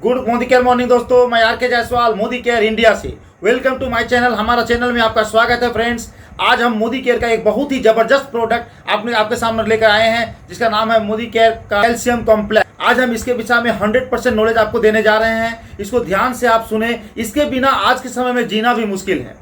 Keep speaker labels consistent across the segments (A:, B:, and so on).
A: Good Modi care morning दोस्तों, मैं are के जायसवाल मोदी केयर इंडिया से वेलकम टू माय चैनल। हमारा चैनल में आपका स्वागत है फ्रेंड्स। आज हम मोदी केयर का एक बहुत ही ज़बरदस्त प्रोडक्ट आपके सामने लेकर आए हैं, जिसका नाम है मोदी केयर का कैल्शियम कॉम्प्लेक्स। आज हम इसके विषय में 100% नॉलेज आपको देने जा रहे हैं। इसको ध्यान से आप सुने, इसके बिना आज के समय में जीना भी मुश्किल है।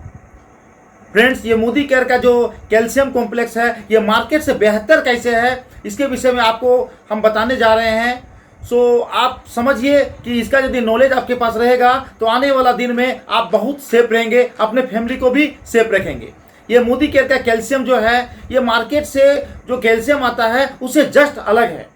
A: फ्रेंड्स, ये मोदी केयर का जो कैल्शियम कॉम्प्लेक्स है, ये मार्केट से बेहतर कैसे है, इसके विषय में आपको हम बताने जा रहे हैं। आप समझिए कि इसका यदि नॉलेज आपके पास रहेगा तो आने वाला दिन में आप बहुत सेफ रहेंगे, अपने फैमिली को भी सेफ रखेंगे। ये मोदी केयर का कैल्शियम जो है, ये मार्केट से जो कैल्शियम आता है उससे जस्ट अलग है।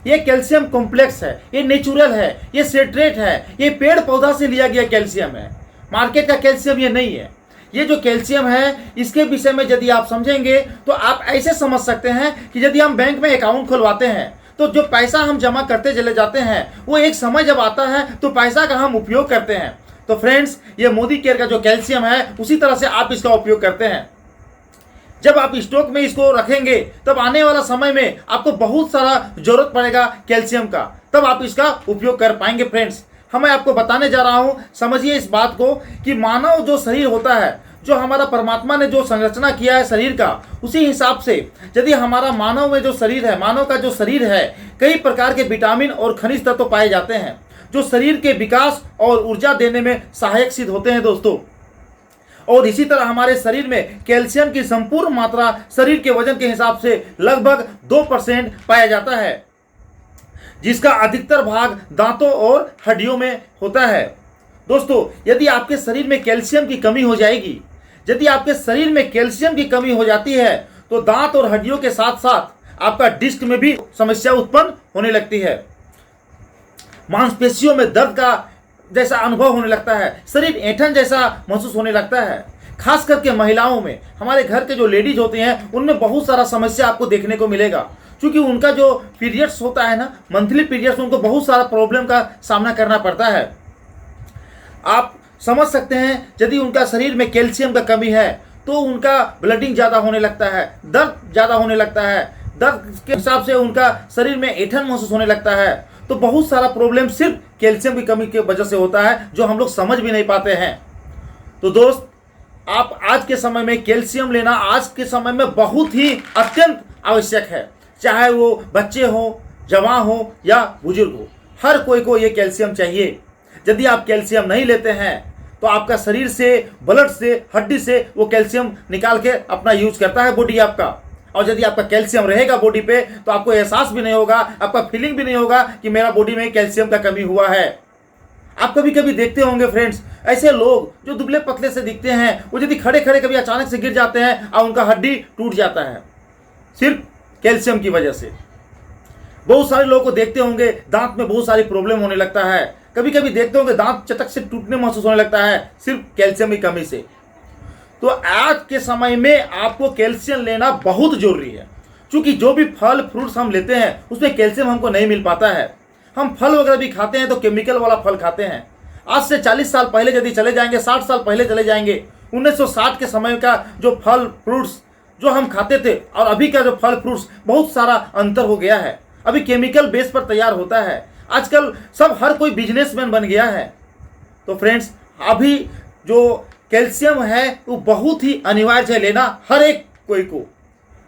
A: ये कैल्शियम कॉम्प्लेक्स है, ये नेचुरल है, ये सेट्रेट है, ये पेड़ पौधा से लिया गया कैल्शियम है। मार्केट का कैल्शियम ये नहीं है। ये जो कैल्शियम है, इसके विषय में यदि आप समझेंगे तो आप ऐसे समझ सकते हैं कि यदि हम बैंक में अकाउंट खुलवाते हैं तो जो पैसा हम जमा करते चले जाते हैं, वो एक समय जब आता है तो पैसा का हम उपयोग करते हैं। तो फ्रेंड्स, ये मोदी केयर का जो कैल्शियम है, उसी तरह से आप इसका उपयोग करते हैं। जब आप स्टॉक में इसको रखेंगे तब आने वाला समय में आपको बहुत सारा जरूरत पड़ेगा कैल्शियम का, तब आप इसका उपयोग कर पाएंगे। फ्रेंड्स, मैं आपको बताने जा रहा हूं, समझिए इस बात को कि मानव जो शरीर होता है, जो हमारा परमात्मा ने जो संरचना किया है शरीर का, उसी हिसाब से यदि हमारा मानव में जो शरीर है, मानव का जो शरीर है, कई प्रकार के विटामिन और खनिज तत्व पाए जाते हैं जो शरीर के विकास और ऊर्जा देने में सहायक सिद्ध होते हैं दोस्तों। और इसी तरह हमारे शरीर में कैल्शियम की संपूर्ण मात्रा शरीर के वजन के हिसाब से लगभग 2% पाया जाता है, जिसका अधिकतर भाग दांतों और हड्डियों में होता है। दोस्तों, यदि आपके शरीर में कैल्शियम की कमी हो जाएगी, यदि आपके शरीर में कैल्शियम की कमी हो जाती है तो दांत और हड्डियों के साथ साथ आपका डिस्क में भी समस्या उत्पन्न होने लगती है। मांसपेशियों में दर्द का जैसा अनुभव होने लगता है, शरीर ऐंठन जैसा महसूस होने लगता है। खास करके महिलाओं में, हमारे घर के जो लेडीज होती हैं, उनमें बहुत सारा समस्या आपको देखने को मिलेगा, क्योंकि उनका जो पीरियड्स होता है ना, मंथली पीरियड्स, उनको बहुत सारा प्रॉब्लम का सामना करना पड़ता है। आप समझ सकते हैं, यदि उनका शरीर में कैल्शियम का कमी है तो उनका ब्लडिंग ज़्यादा होने लगता है, दर्द ज़्यादा होने लगता है, दर्द के हिसाब से उनका शरीर में ऐंठन महसूस होने लगता है। तो बहुत सारा प्रॉब्लम सिर्फ कैल्शियम की कमी की वजह से होता है, जो हम लोग समझ भी नहीं पाते हैं। तो दोस्त, आप आज के समय में कैल्शियम लेना आज के समय में बहुत ही अत्यंत आवश्यक है। चाहे वो बच्चे हो, जवान हो या बुजुर्ग हो, हर कोई को ये कैल्शियम चाहिए। यदि आप कैल्शियम नहीं लेते हैं तो आपका शरीर से, ब्लड से, हड्डी से वो कैल्शियम निकाल के अपना यूज करता है बॉडी आपका। और यदि आपका कैल्शियम रहेगा बॉडी पे तो आपको एहसास भी नहीं होगा, आपका फीलिंग भी नहीं होगा कि मेरा बॉडी में कैल्शियम का कमी हुआ है। आप कभी कभी देखते होंगे फ्रेंड्स, ऐसे लोग जो दुबले पतले से दिखते हैं, वो यदि खड़े खड़े कभी अचानक से गिर जाते हैं और उनका हड्डी टूट जाता है, सिर्फ कैल्शियम की वजह से। बहुत सारे लोगों को देखते होंगे, दांत में बहुत सारी प्रॉब्लम होने लगता है। कभी कभी देखते होंगे दांत चटक से टूटने महसूस होने लगता है, सिर्फ कैल्शियम की कमी से। तो आज के समय में आपको कैल्शियम लेना बहुत जरूरी है, क्योंकि जो भी फल फ्रूट्स हम लेते हैं उसमें कैल्शियम हमको नहीं मिल पाता है। हम फल वगैरह भी खाते हैं तो केमिकल वाला फल खाते हैं। आज से 40 साल पहले यदि चले जाएंगे, 60 साल पहले चले जाएंगे, 1960 के समय का जो फल फ्रूट्स जो हम खाते थे और अभी का जो फल फ्रूट्स, बहुत सारा अंतर हो गया है। अभी केमिकल बेस पर तैयार होता है। आजकल सब हर कोई बिजनेसमैन बन गया है। तो फ्रेंड्स, अभी जो कैल्शियम है वो बहुत ही अनिवार्य है लेना हर एक कोई को,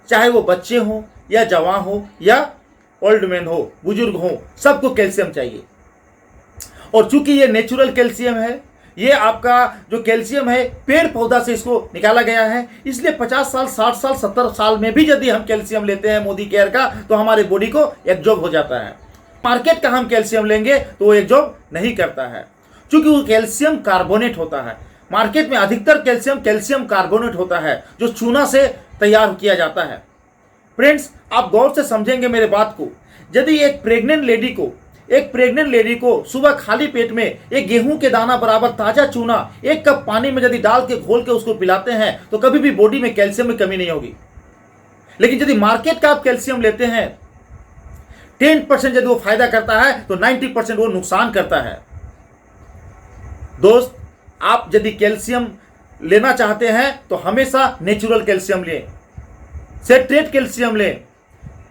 A: चाहे वो बच्चे हों या जवान हो या ओल्ड मैन हो, बुजुर्ग हो, सबको कैल्शियम चाहिए। और चूंकि ये नेचुरल कैल्शियम है, ये आपका जो कैल्शियम है पेड़ पौधा से इसको निकाला गया है, इसलिए 50 साल, 60 साल, 70 साल में भी यदि हम कैल्शियम लेते हैं मोदी केयर का तो हमारे बॉडी को एब्जॉर्ब हो जाता है। मार्केट का हम कैल्शियम लेंगे तो वो एब्जॉर्ब नहीं करता है, क्योंकि वो कैल्शियम कार्बोनेट होता है। मार्केट में अधिकतर कैल्शियम कार्बोनेट होता है, जो चूना से तैयार किया जाता है। फ्रेंड्स, आप गौर से समझेंगे मेरे बात को। यदि एक प्रेग्नेंट लेडी को सुबह खाली पेट में एक गेहूं के दाना बराबर ताजा चूना 1 कप पानी में यदि डाल के घोल के उसको पिलाते हैं तो कभी भी बॉडी में कैल्शियम में कमी नहीं होगी। लेकिन यदि मार्केट का आप कैल्शियम लेते हैं, 10% यदि वो फायदा करता है तो 90% वो नुकसान करता है। दोस्त, आप यदि कैल्शियम लेना चाहते हैं तो हमेशा नेचुरल कैल्शियम लें, सेट्रेट कैल्शियम लें।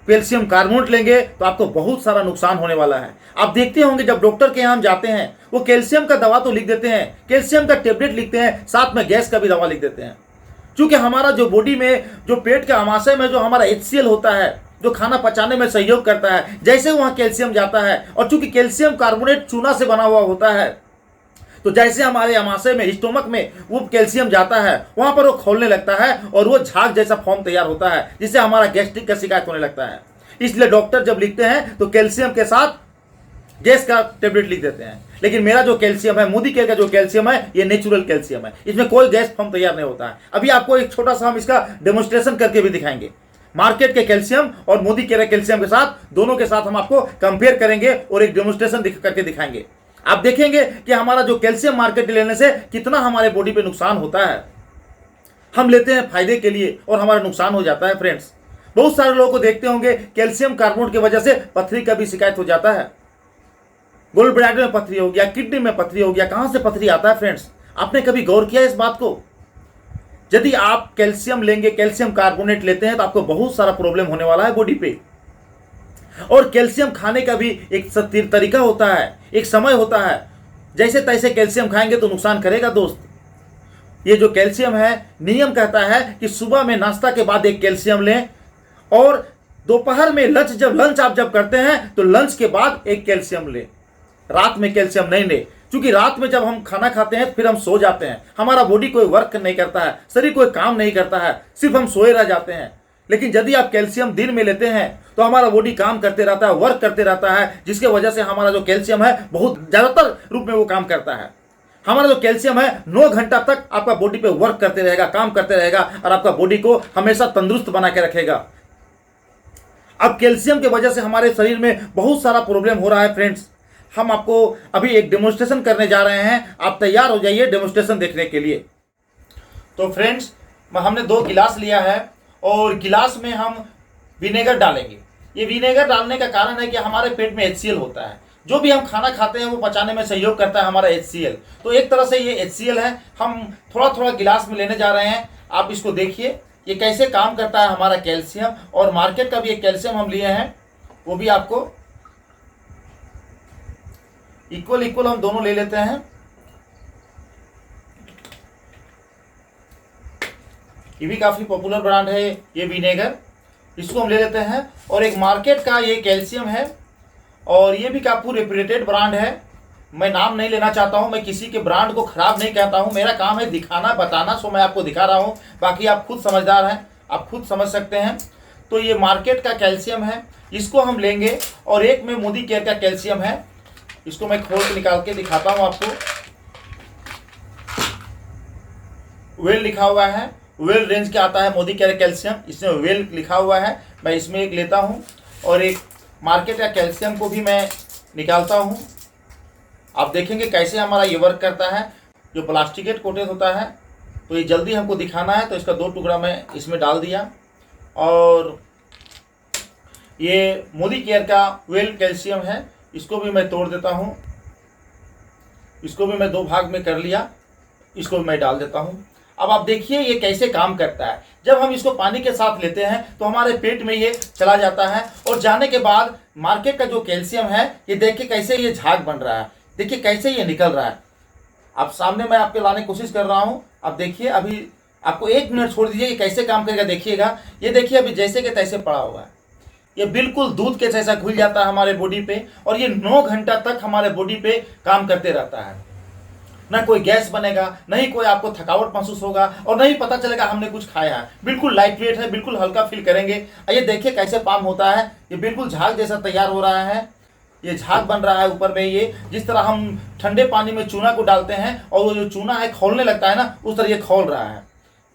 A: कैल्शियम कार्बोनेट लेंगे तो आपको बहुत सारा नुकसान होने वाला है। आप देखते होंगे जब डॉक्टर के यहाँ हम जाते हैं, वो कैल्शियम का दवा तो लिख देते हैं, कैल्शियम का टेबलेट लिखते हैं, साथ में गैस का भी दवा लिख देते हैं। क्योंकि हमारा जो बॉडी में, जो पेट के अमाशय में जो हमारा HCl होता है, जो खाना पचाने में सहयोग करता है, जैसे वहाँ कैल्शियम जाता है, और चूंकि कैल्शियम कार्बोनेट चूना से बना हुआ होता है, तो जैसे हमारे अमाशय में, स्टोमक में वो कैल्शियम जाता है, वहाँ पर वो खोलने लगता है और वो झाग जैसा फॉर्म तैयार होता है, जिससे हमारा गैस्ट्रिक का शिकायत होने लगता है। इसलिए डॉक्टर जब लिखते हैं तो कैल्शियम के साथ गैस का टेबलेट लिख देते हैं। लेकिन मेरा जो कैल्शियम है, मोदी केयर का जो कैल्शियम है, ये नेचुरल कैल्शियम है, इसमें कोई गैस फॉर्म तैयार नहीं होता है। अभी आपको एक छोटा सा हम इसका डेमोन्स्ट्रेशन करके भी दिखाएंगे। मार्केट के कैल्शियम और मोदी केयर कैल्शियम के साथ, दोनों के साथ हम आपको कंपेयर करेंगे और एक डेमोन्स्ट्रेशन करके दिखाएंगे। आप देखेंगे कि हमारा जो कैल्शियम मार्केट लेने से कितना हमारे बॉडी पे नुकसान होता है। हम लेते हैं फायदे के लिए और हमारा नुकसान हो जाता है। फ्रेंड्स, बहुत सारे लोगों को देखते होंगे कैल्शियम कार्बोनेट की वजह से पथरी का भी शिकायत हो जाता है। गोल ब्लैडर में पथरी हो गया, किडनी में पथरी हो गया। कहां से पथरी आता है फ्रेंड्स? आपने कभी गौर किया इस बात को? यदि आप कैल्शियम लेंगे, कैल्शियम कार्बोनेट लेते हैं, तो आपको बहुत सारा प्रॉब्लम होने वाला है बॉडी पे। और कैल्शियम खाने का भी एक तरीका होता है, एक समय होता है। जैसे तैसे कैल्शियम खाएंगे तो नुकसान करेगा दोस्त। ये जो कैल्शियम है, नियम कहता है कि सुबह में नाश्ता के बाद एक कैल्शियम लें, और दोपहर में लंच आप जब करते हैं तो लंच के बाद एक कैल्शियम लें। रात में कैल्शियम नहीं लें, क्योंकि रात में जब हम खाना खाते हैं फिर हम सो जाते हैं, हमारा बॉडी कोई वर्क नहीं करता है, शरीर कोई काम नहीं करता है, सिर्फ हम सोए रह जाते हैं। लेकिन यदि आप कैल्शियम दिन में लेते हैं तो हमारा बॉडी काम करते रहता है, वर्क करते रहता है, जिसके वजह से हमारा जो कैल्शियम है बहुत ज़्यादातर रूप में वो काम करता है। हमारा जो कैल्शियम है 9 घंटा तक आपका बॉडी पे वर्क करते रहेगा, काम करते रहेगा, और आपका बॉडी को हमेशा तंदुरुस्त बना के रखेगा। अब कैल्शियम की वजह से हमारे शरीर में बहुत सारा प्रॉब्लम हो रहा है। फ्रेंड्स, हम आपको अभी एक डेमोन्स्ट्रेशन करने जा रहे हैं। आप तैयार हो जाइए डेमोन्स्ट्रेशन देखने के लिए। तो फ्रेंड्स, हमने 2 गिलास लिया है और गिलास में हम विनेगर डालेंगे। ये विनेगर डालने का कारण है कि हमारे पेट में HCl होता है। जो भी हम खाना खाते हैं वो पचाने में सहयोग करता है हमारा HCl। तो एक तरह से ये HCl है। हम थोड़ा थोड़ा गिलास में लेने जा रहे हैं। आप इसको देखिए ये कैसे काम करता है हमारा कैल्शियम। और मार्केट का भी एक कैल्शियम हम लिए हैं, वो भी आपको इक्वल हम दोनों ले लेते हैं। ये भी काफ़ी पॉपुलर ब्रांड है ये विनेगर, इसको हम ले लेते हैं। और एक मार्केट का ये कैल्शियम है, और ये भी काफ़ी रेप्यूटेड ब्रांड है। मैं नाम नहीं लेना चाहता हूँ, मैं किसी के ब्रांड को ख़राब नहीं कहता हूँ। मेरा काम है दिखाना, बताना, सो मैं आपको दिखा रहा हूँ। बाकी आप खुद समझदार हैं, आप खुद समझ सकते हैं। तो ये मार्केट का कैल्शियम है, इसको हम लेंगे। और एक में मोदी केयर का कैल्शियम है, इसको मैं खोल के निकाल के दिखाता हूँ आपको। वेल लिखा हुआ है, वेल रेंज का आता है मोदी केयर कैल्शियम, इसमें वेल लिखा हुआ है। मैं इसमें एक लेता हूँ और एक मार्केट का कैल्शियम को भी मैं निकालता हूँ। आप देखेंगे कैसे हमारा ये वर्क करता है। जो प्लास्टिकेट कोटेड होता है, तो ये जल्दी हमको दिखाना है, तो इसका 2 टुकड़ा मैं इसमें डाल दिया। और ये मोदी केयर का वेल कैल्शियम है, इसको भी मैं तोड़ देता हूँ। इसको भी मैं 2 भाग में कर लिया, इसको भी मैं डाल देता हूँ। अब आप देखिए ये कैसे काम करता है। जब हम इसको पानी के साथ लेते हैं तो हमारे पेट में ये चला जाता है, और जाने के बाद मार्केट का जो कैल्शियम है, ये देखिए कैसे ये झाग बन रहा है, देखिए कैसे ये निकल रहा है। आप सामने मैं आपके लाने की कोशिश कर रहा हूँ। अब देखिए, अभी आपको 1 मिनट छोड़ दीजिए, ये कैसे काम करेगा देखिएगा। ये देखिए अभी जैसे कि तैसे पड़ा हुआ है, ये बिल्कुल दूध के जैसा घुल जाता है हमारे बॉडी पे, और ये 9 घंटा तक हमारे बॉडी पे काम करते रहता है। ना कोई गैस बनेगा, नहीं कोई आपको थकावट महसूस होगा, और नहीं पता चलेगा हमने कुछ खाया है। बिल्कुल लाइट वेट है, बिल्कुल हल्का फील करेंगे। ये देखिए कैसे पाम होता है, ये बिल्कुल झाग जैसा तैयार हो रहा है। ये झाग बन रहा है ऊपर में। ये जिस तरह हम ठंडे पानी में चूना को डालते हैं और वो जो चूना है खोलने लगता है ना, उस तरह ये खोल रहा है,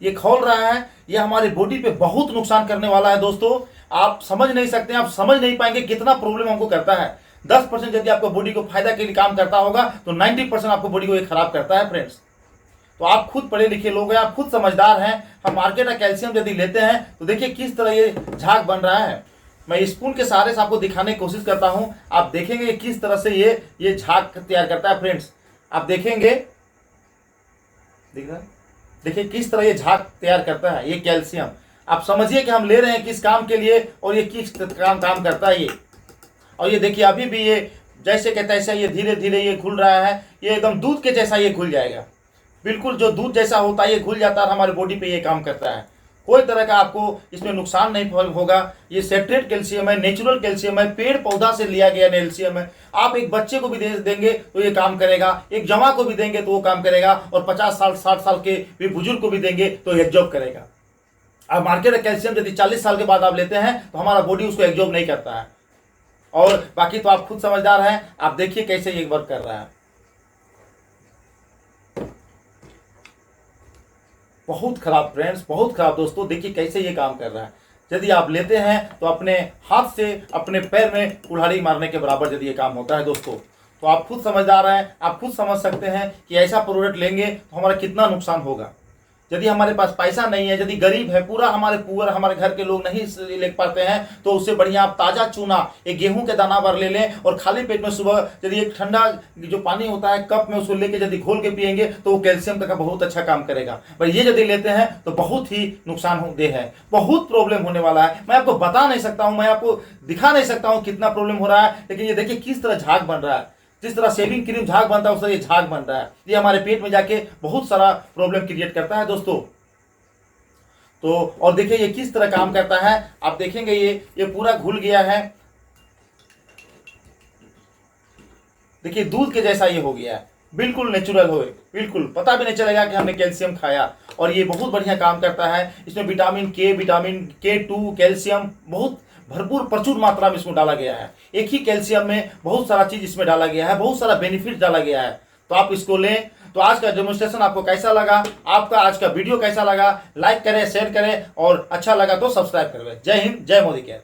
A: ये खोल रहा है। ये हमारी बॉडी पे बहुत नुकसान करने वाला है दोस्तों। आप समझ नहीं सकते, आप समझ नहीं पाएंगे कितना प्रॉब्लम हमको करता है। 10% यदि आपको बॉडी को फायदा के लिए काम करता होगा, तो 90% आपको बॉडी को ये खराब करता है। फ्रेंड्स, तो आप खुद पढ़े लिखे लोग हैं, आप खुद समझदार हैं। हम मार्केट का कैल्शियम यदि लेते हैं तो देखिए किस तरह ये झाग बन रहा है। मैं स्पून के सहारे से आपको दिखाने की कोशिश करता हूं। आप देखेंगे किस तरह से ये झाग तैयार करता है। फ्रेंड्स, आप देखेंगे, दिख रहा है, देखिए किस तरह ये झाग तैयार करता है ये कैल्शियम। आप समझिए कि हम ले रहे हैं किस काम के लिए और ये किस काम करता है ये। और ये देखिए अभी भी ये जैसे के तैसे ये धीरे धीरे ये घुल रहा है, ये एकदम दूध के जैसा ये घुल जाएगा। बिल्कुल जो दूध जैसा होता है ये घुल जाता है और हमारे बॉडी पे ये काम करता है। कोई तरह का आपको इसमें नुकसान नहीं होगा। ये सेट्रेट कैल्शियम है, नेचुरल कैल्शियम है, पेड़ पौधा से लिया गया कैल्शियम है। आप एक बच्चे को भी देंगे तो ये काम करेगा, एक जवां को भी देंगे तो वो काम करेगा, और 50 साल 60 साल के भी बुजुर्ग को भी देंगे तो एब्जॉर्ब करेगा। अब मार्केट कैल्शियम यदि 40 साल के बाद आप लेते हैं तो हमारा बॉडी उसको एब्जॉर्ब नहीं करता है। और बाकी तो आप खुद समझदार हैं, आप देखिए कैसे ये वर्क कर रहा है। बहुत खराब फ्रेंड्स, बहुत खराब दोस्तों, देखिए कैसे ये काम कर रहा है। यदि आप लेते हैं तो अपने हाथ से अपने पैर में कुल्हाड़ी मारने के बराबर यदि ये काम होता है दोस्तों। तो आप खुद समझदार हैं, आप खुद समझ सकते हैं कि ऐसा प्रोडक्ट लेंगे तो हमारा कितना नुकसान होगा। यदि हमारे पास पैसा नहीं है, यदि गरीब है, पूरा हमारे घर के लोग नहीं ले पाते हैं, तो उससे बढ़िया आप ताज़ा चूना एक गेहूं के दाना भर ले लें और खाली पेट में सुबह यदि एक ठंडा जो पानी होता है कप में उसको लेके यदि घोल के पिएंगे तो वो कैल्शियम का बहुत अच्छा काम करेगा। भाई ये यदि लेते हैं तो बहुत ही नुकसानदेह है, बहुत प्रॉब्लम होने वाला है। मैं आपको बता नहीं सकता हूँ, मैं आपको दिखा नहीं सकता हूँ कितना प्रॉब्लम हो रहा है, लेकिन ये देखिए किस तरह झाग बन रहा है। जिस तरह शेविंग क्रीम झाग बनता है उस तरह ये झाग बन रहा है। ये हमारे पेट में जाके बहुत सारा प्रॉब्लम क्रिएट करता है दोस्तों। तो और देखिए ये किस तरह काम करता है, आप देखेंगे ये पूरा घुल गया है। देखिए दूध के जैसा ये हो गया है, बिल्कुल नेचुरल हो, बिल्कुल पता भी नहीं चलेगा कि हमने कैल्शियम खाया। और ये बहुत बढ़िया काम करता है। इसमें विटामिन K2 कैल्शियम बहुत भरपूर प्रचुर मात्रा में इसमें डाला गया है। एक ही कैल्शियम में बहुत सारा चीज इसमें डाला गया है, बहुत सारा बेनिफिट डाला गया है। तो आप इसको लें। तो आज का डेमोन्स्ट्रेशन आपको कैसा लगा, आपका आज का वीडियो कैसा लगा, लाइक करें, शेयर करें और अच्छा लगा तो सब्सक्राइब करें। जय हिंद, जय मोदी केयर।